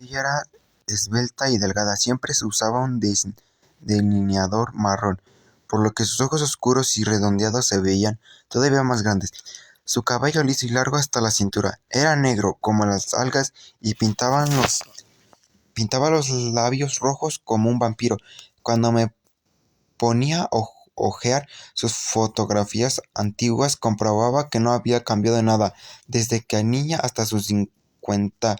Ella era esbelta y delgada, siempre se usaba un delineador marrón, por lo que sus ojos oscuros y redondeados se veían todavía más grandes. Su cabello liso y largo hasta la cintura era negro como las algas y pintaba los labios rojos como un vampiro. Cuando me ponía a ojear sus fotografías antiguas, comprobaba que no había cambiado nada desde que niña hasta sus 50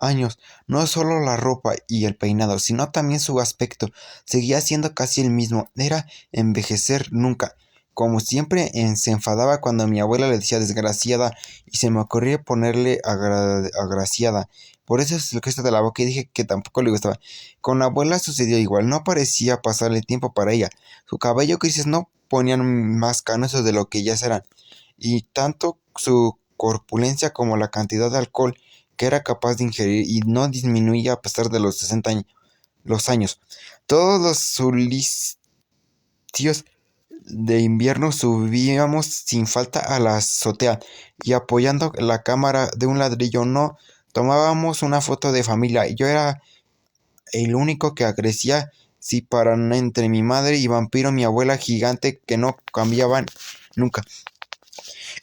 años. No solo la ropa y el peinado, sino también su aspecto. Seguía siendo casi el mismo. Era envejecer nunca. Como siempre, se enfadaba cuando mi abuela le decía desgraciada y se me ocurría ponerle agraciada. Por eso es el gesto de la boca y dije que tampoco le gustaba. Con la abuela sucedió igual. No parecía pasarle tiempo para ella. Su cabello grises no ponían más canosos de lo que ya eran. Y tanto su corpulencia como la cantidad de alcohol que era capaz de ingerir y no disminuía a pesar de los 60 años. Todos los solsticios de invierno subíamos sin falta a la azotea y apoyando la cámara de un ladrillo no tomábamos una foto de familia. Yo era el único que agrecía sí para entre mi madre y vampiro mi abuela gigante que no cambiaban nunca.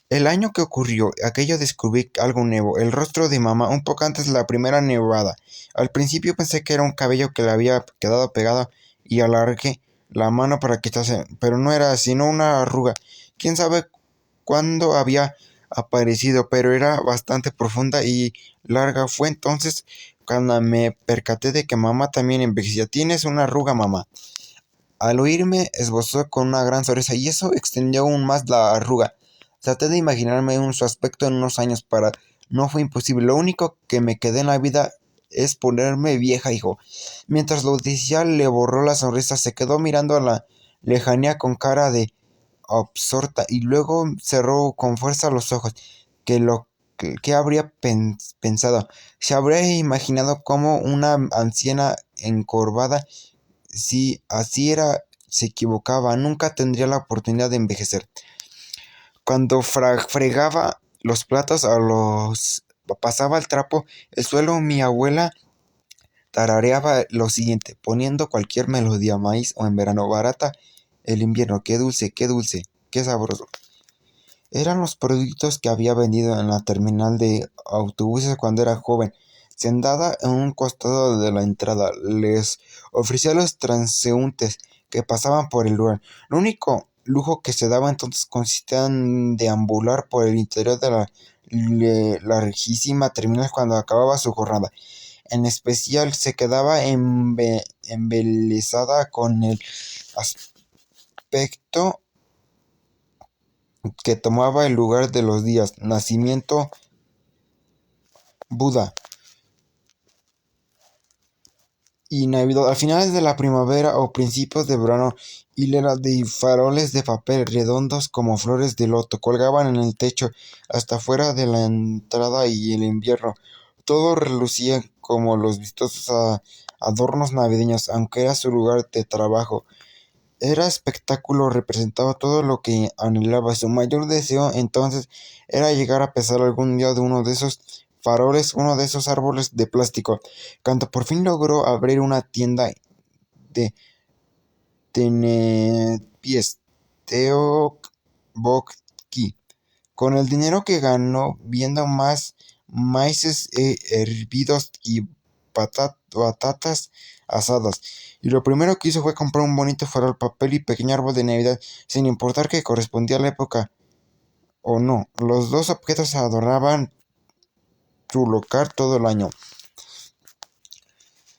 El año que ocurrió aquello descubrí algo nuevo, el rostro de mamá un poco antes de la primera nevada. Al principio pensé que era un cabello que le había quedado pegado y alargué la mano para quitarse, pero no era sino una arruga. Quién sabe cuándo había aparecido, pero era bastante profunda y larga. Fue entonces cuando me percaté de que mamá también envejecía. Tienes una arruga, mamá. Al oírme esbozó con una gran sonrisa y eso extendió aún más la arruga. Traté de imaginarme su aspecto en unos años para... No fue imposible. Lo único que me quedé en la vida es ponerme vieja, hijo. Mientras lo decía le borró la sonrisa, se quedó mirando a la lejanía con cara de absorta y luego cerró con fuerza los ojos. ¿Qué habría pensado? Se habría imaginado como una anciana encorvada. Si así era, se equivocaba, nunca tendría la oportunidad de envejecer. Cuando fregaba los platos pasaba el trapo, el suelo, mi abuela tarareaba lo siguiente, poniendo cualquier melodía, maíz o en verano, barata el invierno, qué dulce, qué sabroso. Eran los productos que había vendido en la terminal de autobuses cuando era joven. Sentada en un costado de la entrada, les ofrecía a los transeúntes que pasaban por el lugar. Lo único lujo que se daba entonces consistía en deambular por el interior de la larguísima terminal cuando acababa su jornada. En especial se quedaba embelesada con el aspecto que tomaba el lugar de los días, nacimiento, Buda y Navidad. A finales de la primavera o principios de verano, hileras de faroles de papel redondos como flores de loto colgaban en el techo hasta fuera de la entrada y el invierno. Todo relucía como los vistosos adornos navideños, aunque era su lugar de trabajo. Era espectáculo, representaba todo lo que anhelaba. Su mayor deseo entonces era llegar a pesar algún día de uno de esos faroles, uno de esos árboles de plástico. Cuando por fin logró abrir una tienda de tenepies, Teokbokki, con el dinero que ganó viendo más maíces hervidos y batatas asadas. Y lo primero que hizo fue comprar un bonito farol, papel y pequeño árbol de Navidad, sin importar que correspondía a la época o no. Los dos objetos adornaban su local todo el año.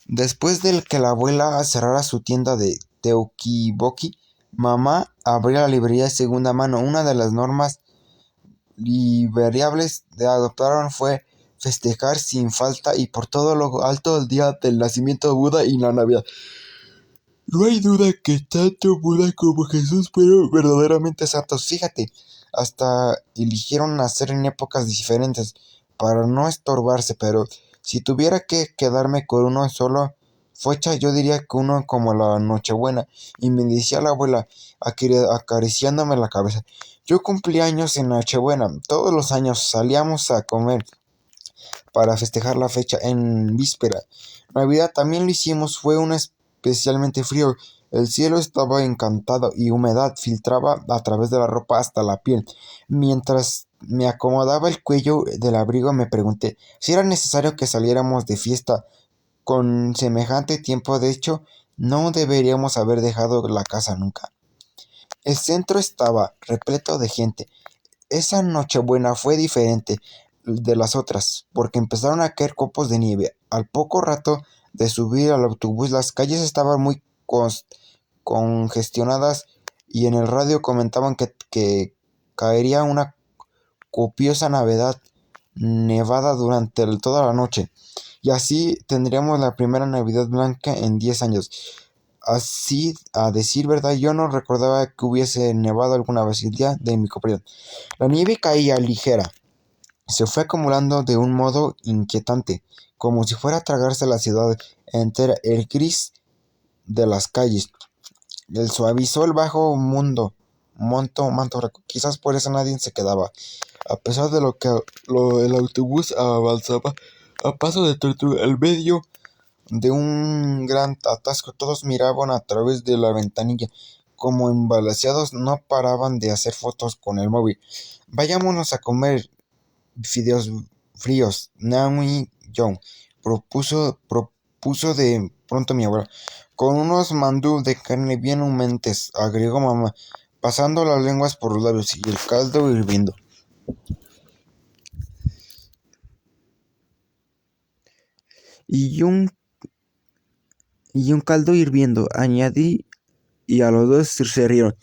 Después de que la abuela cerrara su tienda de Teukiboki, mamá abrió la librería de segunda mano. Una de las normas variables de adoptaron fue festejar sin falta y por todo lo alto el día del nacimiento de Buda y la Navidad. No hay duda que tanto Buda como Jesús fueron verdaderamente santos. Fíjate, hasta eligieron nacer en épocas diferentes para no estorbarse, pero si tuviera que quedarme con uno solo fecha, yo diría que uno como la Nochebuena. Y me decía la abuela, acariciándome la cabeza. Yo cumplí años en Nochebuena. Todos los años salíamos a comer para festejar la fecha en víspera. Navidad también lo hicimos, fue un especialmente frío. El cielo estaba encantado y humedad filtraba a través de la ropa hasta la piel. Mientras me acomodaba el cuello del abrigo me pregunté si era necesario que saliéramos de fiesta con semejante tiempo. De hecho, no deberíamos haber dejado la casa nunca. El centro estaba repleto de gente. Esa Nochebuena fue diferente de las otras, porque empezaron a caer copos de nieve. Al poco rato de subir al autobús, las calles estaban muy congestionadas y en el radio comentaban que caería una copiosa nevada durante toda la noche. Y así tendríamos la primera Navidad blanca en 10 años. Así, a decir verdad, yo no recordaba que hubiese nevado alguna vez el día de mi cumpleaños. La nieve caía ligera, se fue acumulando de un modo inquietante, como si fuera a tragarse la ciudad entera. El gris de las calles el suavizó el bajo manto blanco. Quizás por eso nadie se quedaba. A pesar de el autobús avanzaba a paso de tortuga, en medio de un gran atasco. Todos miraban a través de la ventanilla, como embalaseados, no paraban de hacer fotos con el móvil. Vayámonos a comer fideos fríos, Naomi Young propuso de pronto mi abuela. Con unos mandú de carne bien humentes, agregó mamá, pasando las lenguas por los labios, y el caldo hirviendo. Y un caldo hirviendo, añadí, y a los dos se rieron.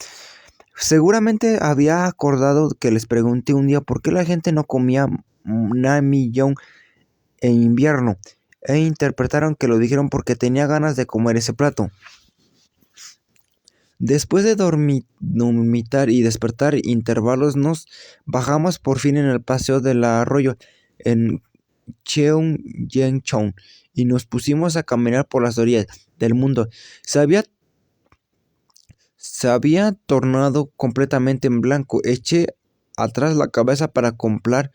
Seguramente había acordado que les pregunté un día por qué la gente no comía Naengmyeon en invierno, e interpretaron que lo dijeron porque tenía ganas de comer ese plato. Después de dormitar y despertar intervalos, nos bajamos por fin en el paseo del arroyo en Cheonggyecheon y nos pusimos a caminar por las orillas del mundo. Se había tornado completamente en blanco. Eché atrás la cabeza para contemplar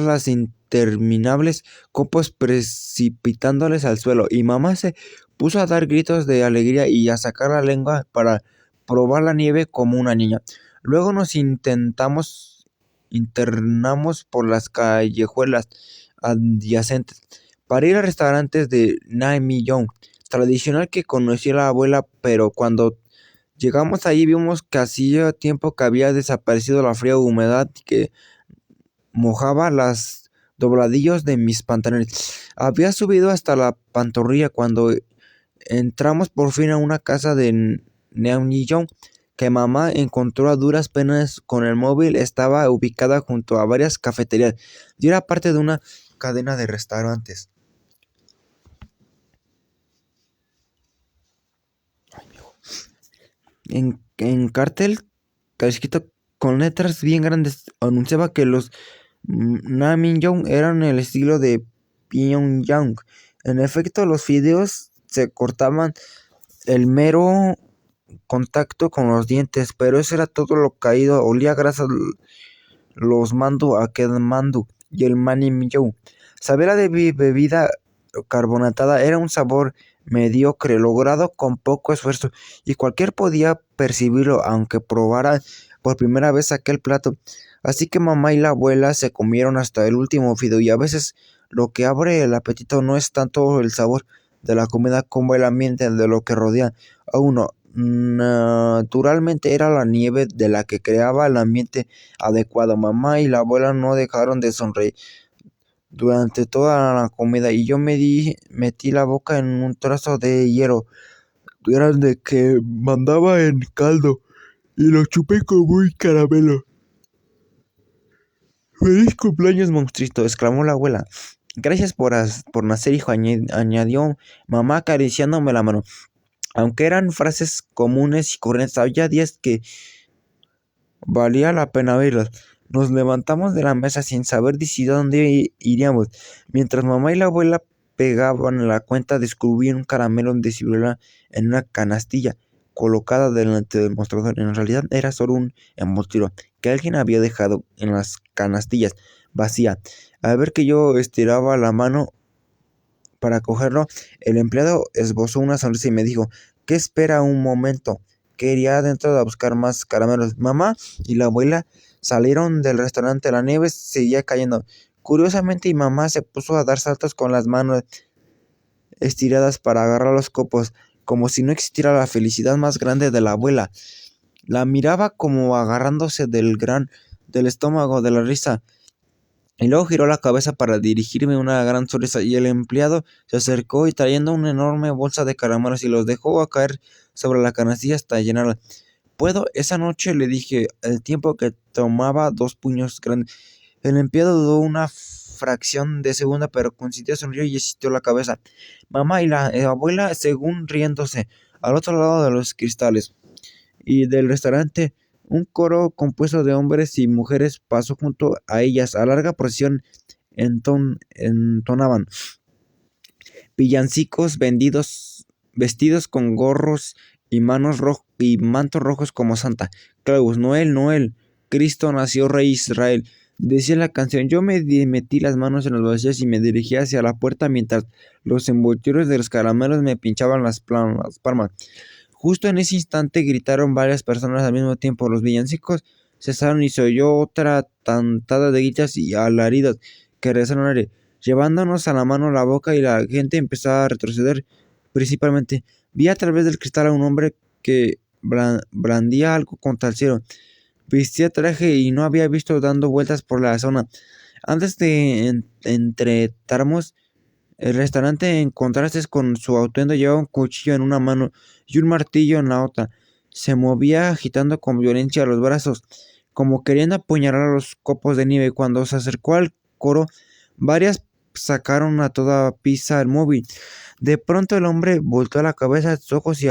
las interminables copos precipitándoles al suelo, y mamá se puso a dar gritos de alegría y a sacar la lengua para probar la nieve como una niña. Luego nos internamos por las callejuelas adyacentes para ir a restaurantes de Naengmyeon tradicional que conocía la abuela, pero cuando llegamos allí vimos que hacía tiempo que había desaparecido la fría humedad que mojaba las dobladillos de mis pantalones. Había subido hasta la pantorrilla cuando entramos por fin a una casa de Naengmyeon que mamá encontró a duras penas con el móvil. Estaba ubicada junto a varias cafeterías y era parte de una cadena de restaurantes. En cartel, escrito con letras bien grandes, anunciaba que los Naengmyeon eran el estilo de Pyongyang. En efecto, los fideos se cortaban el mero contacto con los dientes, pero eso era todo lo caído. Olía a grasa los mandu a mandu y el Naengmyeon. Sabía de bebida carbonatada, era un sabor mediocre, logrado con poco esfuerzo, y cualquiera podía percibirlo, aunque probara por primera vez aquel plato. Así que mamá y la abuela se comieron hasta el último fideo, y a veces lo que abre el apetito no es tanto el sabor de la comida como el ambiente de lo que rodea a uno. Naturalmente era la nieve de la que creaba el ambiente adecuado. Mamá y la abuela no dejaron de sonreír durante toda la comida, y yo metí la boca en un trozo de hierro grande que mandaba en caldo y lo chupé como un caramelo. ¡Feliz cumpleaños, monstruito!, exclamó la abuela. Gracias por nacer, hijo, añadió mamá acariciándome la mano. Aunque eran frases comunes y corrientes, había días que valía la pena oírlas. Nos levantamos de la mesa sin saber decidir a dónde iríamos. Mientras mamá y la abuela pegaban la cuenta, descubrí un caramelo de ciruela en una canastilla. colocada delante del mostrador. En realidad era solo un embutido que alguien había dejado en las canastillas, vacía. Al ver que yo estiraba la mano para cogerlo, el empleado esbozó una sonrisa y me dijo: ¿qué espera un momento? Quería adentro a buscar más caramelos. Mamá y la abuela salieron del restaurante. La nieve seguía cayendo. Curiosamente, mi mamá se puso a dar saltos con las manos estiradas para agarrar los copos, como si no existiera la felicidad más grande de la abuela. La miraba como agarrándose del estómago de la risa. Y luego giró la cabeza para dirigirme una gran sonrisa, y el empleado se acercó y trayendo una enorme bolsa de caramelos y los dejó a caer sobre la canastilla hasta llenarla. ¿Puedo? Esa noche le dije, el tiempo que tomaba 2 puños grandes. El empleado dudó una fracción de segundo, pero consintió, sonrió y asistió la cabeza. Mamá y la abuela, según riéndose, al otro lado de los cristales y del restaurante, un coro compuesto de hombres y mujeres pasó junto a ellas. A larga procesión entonaban villancicos vestidos con gorros y mantos rojos como Santa Claus. Noel, Noel, Cristo nació Rey Israel. Decía la canción. Yo me metí las manos en los bolsillos y me dirigí hacia la puerta mientras los embutidos de los caramelos me pinchaban las palmas. Justo en ese instante gritaron varias personas al mismo tiempo. Los villancicos cesaron y se oyó otra tantada de gritos y alaridos que regresaron al aire, llevándonos a la mano la boca, y la gente empezaba a retroceder. Principalmente, vi a través del cristal a un hombre que blandía algo contra el cielo. Vestía traje y no había visto dando vueltas por la zona. Antes de entretarmos el restaurante, en contraste con su atuendo, llevaba un cuchillo en una mano y un martillo en la otra. Se movía agitando con violencia los brazos, como queriendo apuñalar a los copos de nieve. Cuando se acercó al coro, varias sacaron a toda prisa el móvil. De pronto el hombre volteó la cabeza, sus ojos y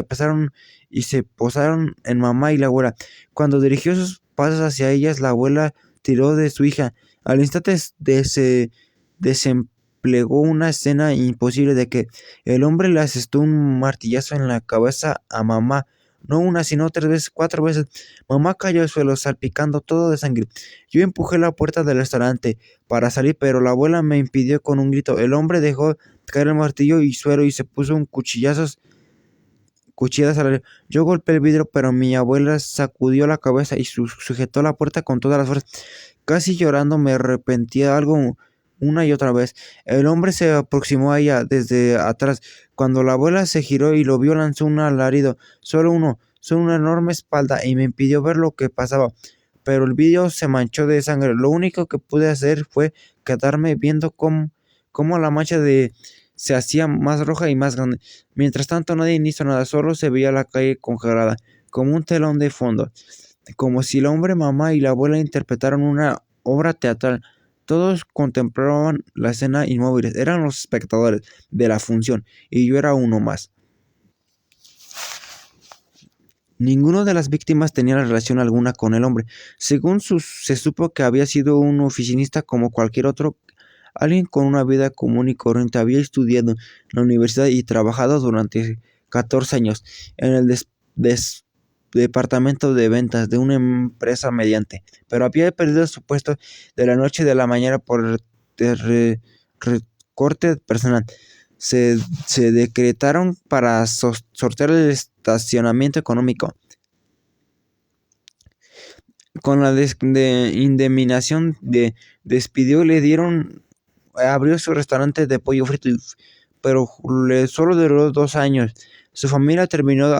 se posaron en mamá y la abuela. Cuando dirigió sus pasos hacia ellas, la abuela tiró de su hija. Al instante se desemplegó una escena imposible de que el hombre le asestó un martillazo en la cabeza a mamá. No una, sino 3 veces, 4 veces. Mamá cayó al suelo, salpicando todo de sangre. Yo empujé la puerta del restaurante para salir, pero la abuela me impidió con un grito. El hombre dejó caer el martillo y suero y se puso un cuchilladas al aire. Yo golpeé el vidrio, pero mi abuela sacudió la cabeza y sujetó la puerta con todas las fuerzas. Casi llorando me arrepentí de algo una y otra vez. El hombre se aproximó a ella desde atrás. Cuando la abuela se giró y lo vio, lanzó un alarido. Solo una enorme espalda, y me impidió ver lo que pasaba. Pero el vidrio se manchó de sangre. Lo único que pude hacer fue quedarme viendo cómo la mancha se hacía más roja y más grande. Mientras tanto nadie hizo nada, solo se veía la calle congelada, como un telón de fondo, como si el hombre, mamá y la abuela interpretaron una obra teatral. Todos contemplaban la escena inmóviles, eran los espectadores de la función, y yo era uno más. Ninguno de las víctimas tenía relación alguna con el hombre. Según se supo que había sido un oficinista como cualquier otro, alguien con una vida común y corriente. Había estudiado en la universidad y trabajado durante 14 años en el departamento de ventas de una empresa mediante, pero había perdido su puesto de la noche a la mañana por recorte personal. Se decretaron para sortear el estacionamiento económico. Con la indemnización de despido le dieron, abrió su restaurante de pollo frito, pero solo duró 2 años. Su familia terminó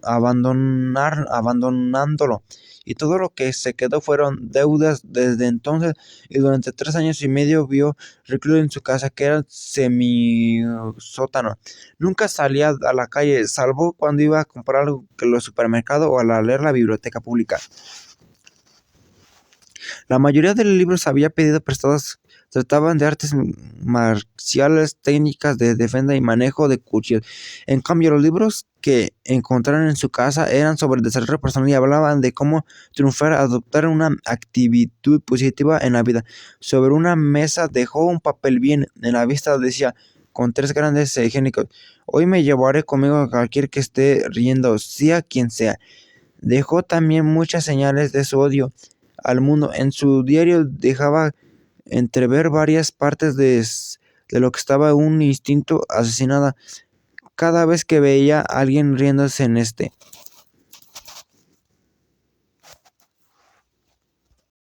abandonándolo, y todo lo que se quedó fueron deudas. Desde entonces y durante 3 años y medio vivió recluido en su casa, que era semisótano. Nunca salía a la calle, salvo cuando iba a comprar algo en los supermercados o a leer la biblioteca pública. La mayoría de los libros había pedido prestados trataban de artes marciales, técnicas de defensa y manejo de cuchillos. En cambio, los libros que encontraron en su casa eran sobre desarrollo personal y hablaban de cómo triunfar, adoptar una actitud positiva en la vida. Sobre una mesa dejó un papel bien en la vista, decía: con 3 grandes higiénicos. Hoy me llevaré conmigo a cualquier que esté riendo, sea quien sea. Dejó también muchas señales de su odio al mundo. En su diario dejaba entrever varias partes de lo que estaba un instinto asesinada cada vez que veía a alguien riéndose en este.